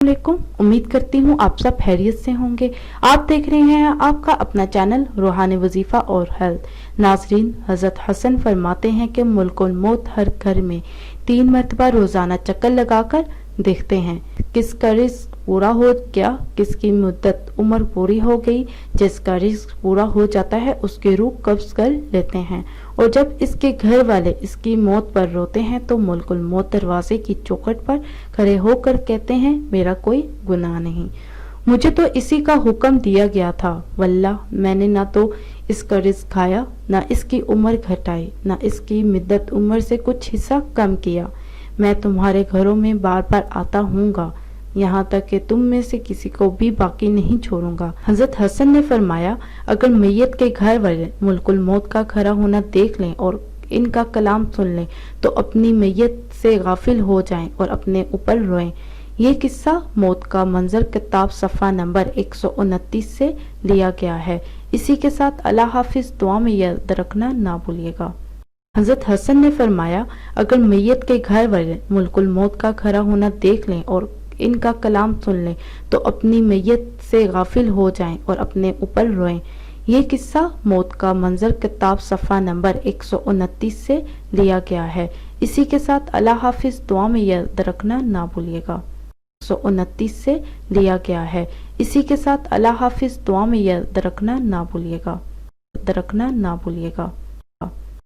वालेकुम। उम्मीद करती हूँ आप सब खैरियत से होंगे। आप देख रहे हैं आपका अपना चैनल रूहानी वजीफा और हेल्थ। नाजरीन, हजरत हसन फरमाते हैं कि मुल्कुल मौत हर घर में 3 मरतबा रोजाना चक्कर लगाकर देखते हैं। किसका रिस्क पूरा हो गया, किसकी मुद्दत उम्र पूरी हो गई। जिसका रिस्क पूरा हो जाता है उसकी रूह कब्ज कर लेते हैं, और जब इसके घर वाले इसकी मौत पर रोते हैं तो मुल्कुल मौत दरवाजे की चौखट पर खड़े होकर कहते हैं, मेरा कोई गुनाह नहीं, मुझे तो इसी का हुक्म दिया गया था। वल्लाह, मैंने ना तो इसका रिस्क खाया, ना इसकी उम्र घटाई, ना इसकी मुद्दत उम्र से कुछ हिस्सा कम किया। मैं तुम्हारे घरों में बार बार आता हूँगा, यहाँ तक कि तुम में से किसी को भी बाकी नहीं छोड़ूंगा। हजरत हसन ने फरमाया, अगर मैयत के घर वाले मुल्कुल मौत का खड़ा होना देख लें और इनका कलाम सुन लें तो अपनी मैयत से गाफिल हो जाएं और अपने ऊपर रोएं। ये किस्सा मौत का मंजर किताब सफ़ा नंबर 129 से लिया गया है। इसी के साथ अल्लाह हाफिज, दुआ में याद रखना ना भूलिएगा। हजरत हसन ने फरमाया, अगर मैयत के घर वाले मुल्कुल मौत का खड़ा होना देख लें और इनका कलाम सुन लें तो अपनी मैयत से गाफिल हो जाएं और अपने ऊपर रोएं। ये किस्सा मौत का मंजर किताब सफ़ा नंबर 129 से लिया गया है। इसी के साथ अल्लाह हाफिज, दुआ में याद रखना ना भूलिएगा। 129 से लिया गया है। इसी के साथ अल्लाह हाफिज, दुआ में याद रखना ना भूलिएगा।